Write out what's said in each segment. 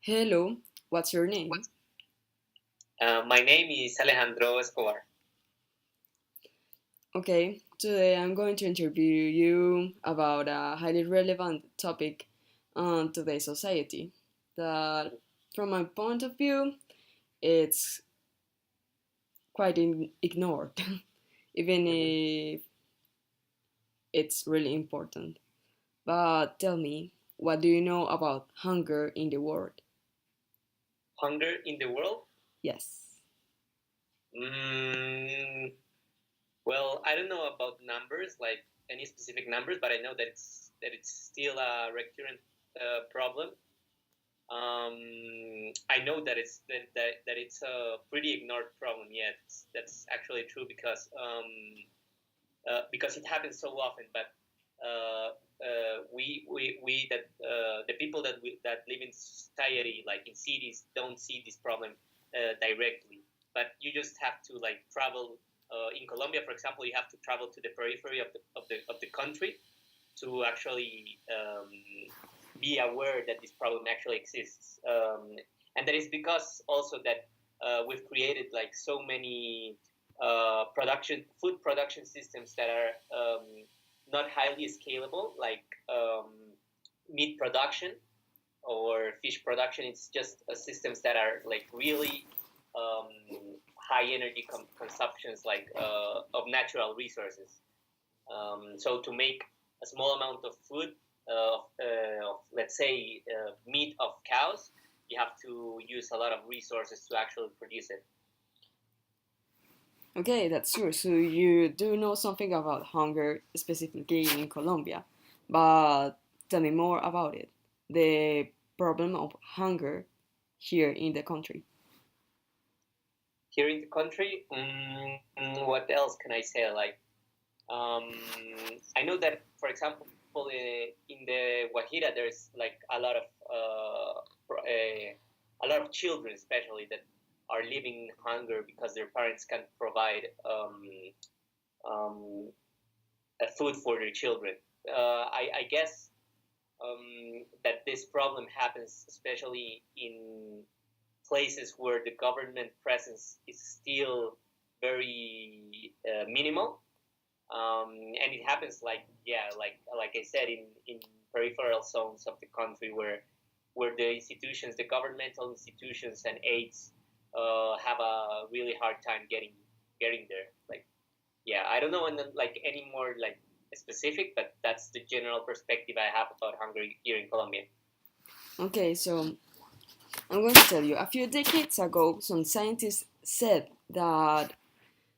Hello, what's your name? My name is Alejandro Escobar. Okay, today I'm going to interview you about a highly relevant topic on today's society that, from my point of view, it's quite ignored, even Mhm. if it's really important. But tell me, what do you know about hunger in the world? Hunger in the world? Yes. Mm, well, I don't know about numbers, like any specific numbers, but I know that it's still a recurrent problem. I know that it's a pretty ignored problem. Yeah, that's actually true because it happens so often. But we that the people that live in society, like in cities, don't see this problem directly. But you just have to like travel. In Colombia, for example, you have to travel to the periphery of the country to actually be aware that this problem actually exists. And that is because also that we've created like so many food production systems that are not highly scalable, like meat production or fish production. It's just systems that are like really um, high energy consumptions, like of natural resources. So to make a small amount of food, of let's say meat of cows, you have to use a lot of resources to actually produce it. Okay, that's true. So you do know something about hunger specifically in Colombia, but tell me more about it. The problem of hunger here in the country. Here in the country, what else can I say? Like, I know that, for example, in the Guajira, there's like a lot of children, especially that are living in hunger because their parents can't provide um, food for their children. I guess that this problem happens especially in places where the government presence is still very minimal, and it happens like like I said in peripheral zones of the country where the governmental institutions and aids have a really hard time getting there. Like yeah, I don't know like any more like specific, but that's the general perspective I have about hunger here in Colombia. Okay, so I'm going to tell you. A few decades ago, some scientists said that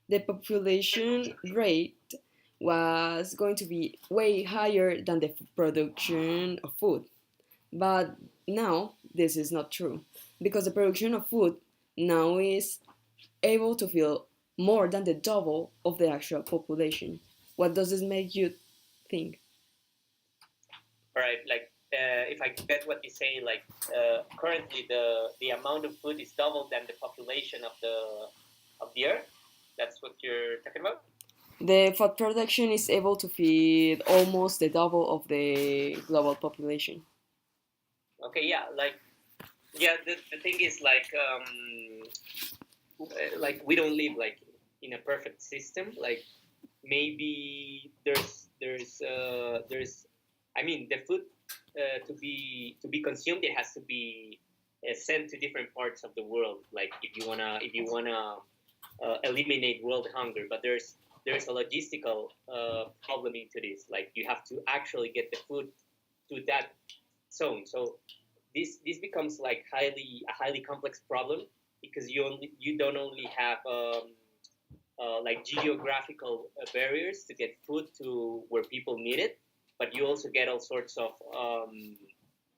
the population rate was going to be way higher than the production of food. But now this is not true because the production of food now is able to fill more than the double of the actual population. What does this make you think? All right, like if I get what you say, like currently the amount of food is double than the population of the earth. That's what you're talking about. The food production is able to feed almost the double of the global population. Okay, yeah, like yeah, the thing is like we don't live like in a perfect system. Like maybe there's I mean the food to be consumed, it has to be sent to different parts of the world. Like if you wanna eliminate world hunger, but there's a logistical problem into this. Like you have to actually get the food to that zone. So this becomes like a highly complex problem because you don't only have like geographical barriers to get food to where people need it, but you also get all sorts of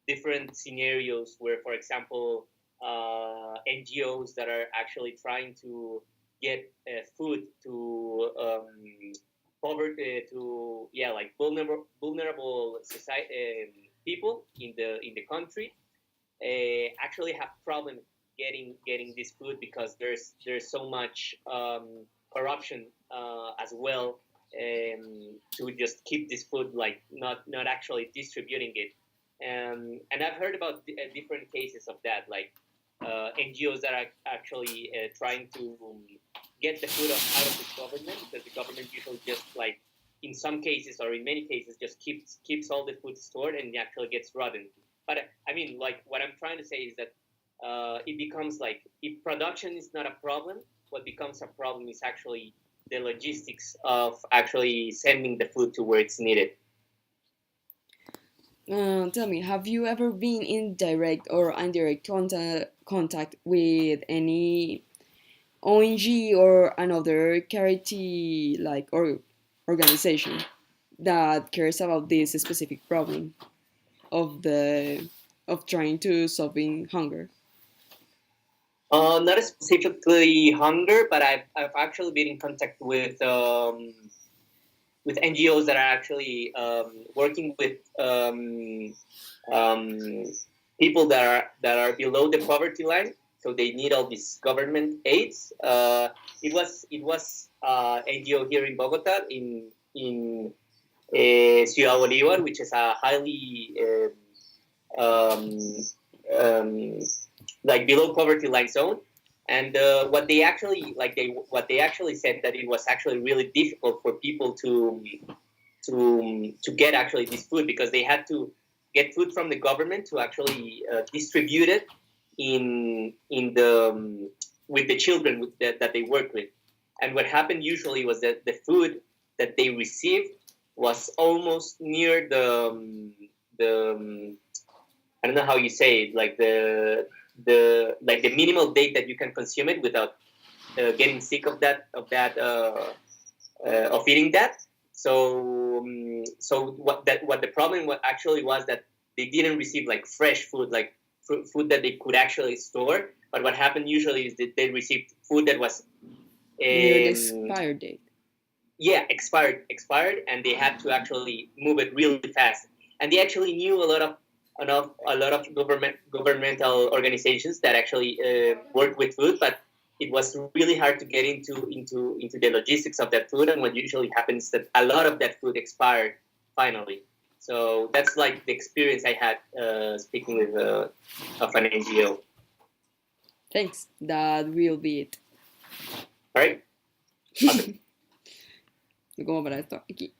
different scenarios where, for example, NGOs that are actually trying to get food to poverty to like vulnerable society people in the country actually have problem getting this food because there's so much corruption as well to just keep this food like not actually distributing it. And I've heard about different cases of that, like NGOs that are actually trying to get the food out of the government, because the government usually just like in some cases or in many cases just keeps all the food stored and it actually gets rotten. But I mean, like what I'm trying to say is that it becomes like if production is not a problem, what becomes a problem is actually the logistics of actually sending the food to where it's needed. Tell me, have you ever been in direct or indirect contact with any ONG or another charity like or organization that cares about this specific problem of the of trying to solving hunger? Not specifically hunger, but I've actually been in contact with NGOs that are actually working with um, people that are below the poverty line, so they need all these government aids. It was NGO here in Bogota in Ciudad Bolívar, which is a highly um, um, like below poverty line zone. And what they actually said that it was actually really difficult for people to get actually this food, because they had to get food from the government to actually distribute it in the with the children that they work with. And what happened usually was that the food that they received was almost near the I don't know how you say it, like the minimal date that you can consume it without getting sick of eating that. So what the problem actually was that they didn't receive like fresh food, like food that they could actually store. But what happened usually is that they received food that was Near the um, expired date. yeah, expired, and they had to actually move it really fast. And they actually knew a lot of governmental organizations that actually work with food, but it was really hard to get into the logistics of that food. And what usually happens is that a lot of that food expired finally. So that's like the experience I had speaking with of an NGO. Thanks. That will be it. All right, awesome. Como para esto aquí.